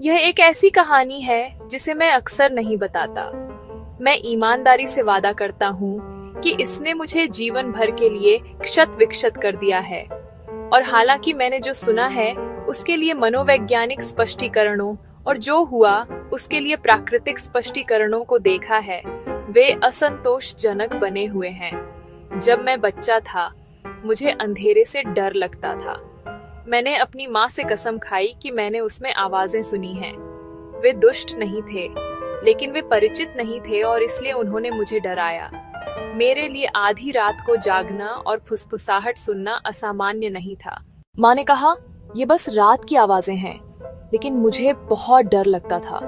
यह एक ऐसी कहानी है जिसे मैं अक्सर नहीं बताता। मैं ईमानदारी से वादा करता हूँ कि इसने मुझे जीवन भर के लिए क्षत विक्षत कर दिया है। और हालांकि मैंने जो सुना है उसके लिए मनोवैज्ञानिक स्पष्टीकरणों और जो हुआ उसके लिए प्राकृतिक स्पष्टीकरणों को देखा है, वे असंतोषजनक बने हुए हैं। जब मैं बच्चा था मुझे अंधेरे से डर लगता था। मैंने अपनी माँ से कसम खाई कि मैंने उसमें आवाजें सुनी हैं। वे दुष्ट नहीं थे, लेकिन वे परिचित नहीं थे और इसलिए उन्होंने मुझे डराया। मेरे लिए आधी रात को जागना और फुसफुसाहट सुनना असामान्य नहीं था। माँ ने कहा, ये बस रात की आवाजें हैं, लेकिन मुझे बहुत डर लगता था।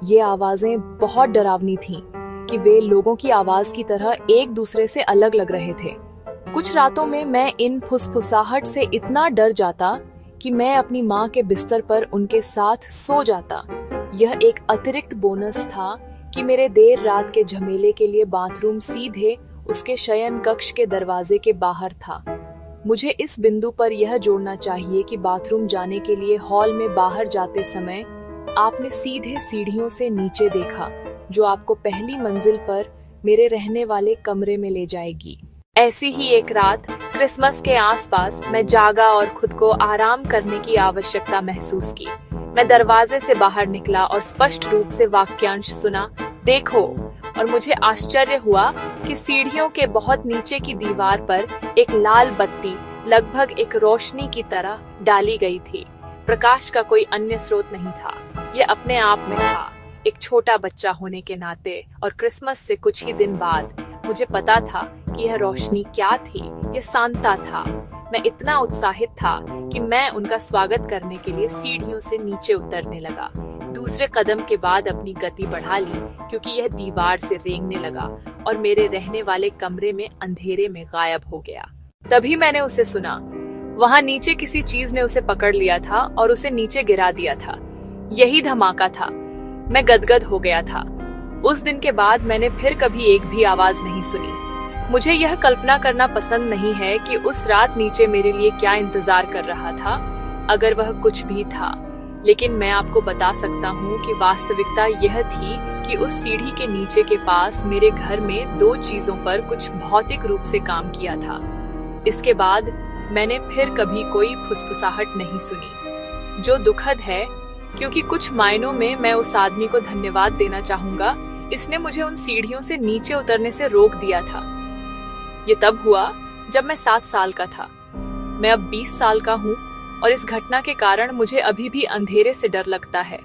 ये आवाजें बहुत डरावनी थीं कि वे लोगों की आवाज की तरह एक दूसरे से अलग लग रहे थे। कुछ रातों में मैं इन फुसफुसाहट से इतना डर जाता कि मैं अपनी माँ के बिस्तर पर उनके साथ सो जाता। यह एक अतिरिक्त बोनस था कि मेरे देर रात के झमेले के लिए बाथरूम सीधे उसके शयन कक्ष के दरवाजे के बाहर था। मुझे इस बिंदु पर यह जोड़ना चाहिए कि बाथरूम जाने के लिए हॉल में बाहर जाते समय आपने सीधे सीढ़ियों से नीचे देखा, जो आपको पहली मंजिल पर मेरे रहने वाले कमरे में ले जाएगी। ऐसी ही एक रात क्रिसमस के आसपास मैं जागा और खुद को आराम करने की आवश्यकता महसूस की। मैं दरवाजे से बाहर निकला और स्पष्ट रूप से वाक्यांश सुना, देखो। और मुझे आश्चर्य हुआ कि सीढ़ियों के बहुत नीचे की दीवार पर एक लाल बत्ती लगभग एक रोशनी की तरह डाली गई थी। प्रकाश का कोई अन्य स्रोत नहीं था। यह अपने आप में था। एक छोटा बच्चा होने के नाते और क्रिसमस से कुछ ही दिन बाद मुझे पता था कि यह रोशनी क्या थी। यह सांता था। मैं इतना उत्साहित था कि मैं उनका स्वागत करने के लिए सीढ़ियों से नीचे उतरने लगा। दूसरे कदम के बाद अपनी गति बढ़ा ली क्योंकि यह दीवार से रेंगने लगा और मेरे रहने वाले कमरे में अंधेरे में गायब हो गया। तभी मैंने उसे सुना। वहां नीचे किसी चीज ने उसे पकड़ लिया था और उसे नीचे गिरा दिया था। यही धमाका था। मैं गदगद हो गया था। उस दिन के बाद मैंने फिर कभी एक भी आवाज नहीं सुनी। मुझे यह कल्पना करना पसंद नहीं है कि उस रात नीचे मेरे लिए क्या इंतजार कर रहा था, अगर वह कुछ भी था। लेकिन मैं आपको बता सकता हूँ कि वास्तविकता यह थी कि उस सीढ़ी के नीचे के पास मेरे घर में दो चीजों पर कुछ भौतिक रूप से काम किया था। इसके बाद मैंने फिर कभी कोई फुसफुसाहट नहीं सुनी, जो दुखद है क्योंकि कुछ मायनों में मैं उस आदमी को धन्यवाद देना चाहूंगा। इसने मुझे उन सीढ़ियों से नीचे उतरने से रोक दिया था। ये तब हुआ जब मैं 7 साल का था। मैं अब 20 साल का हूँ और इस घटना के कारण मुझे अभी भी अंधेरे से डर लगता है।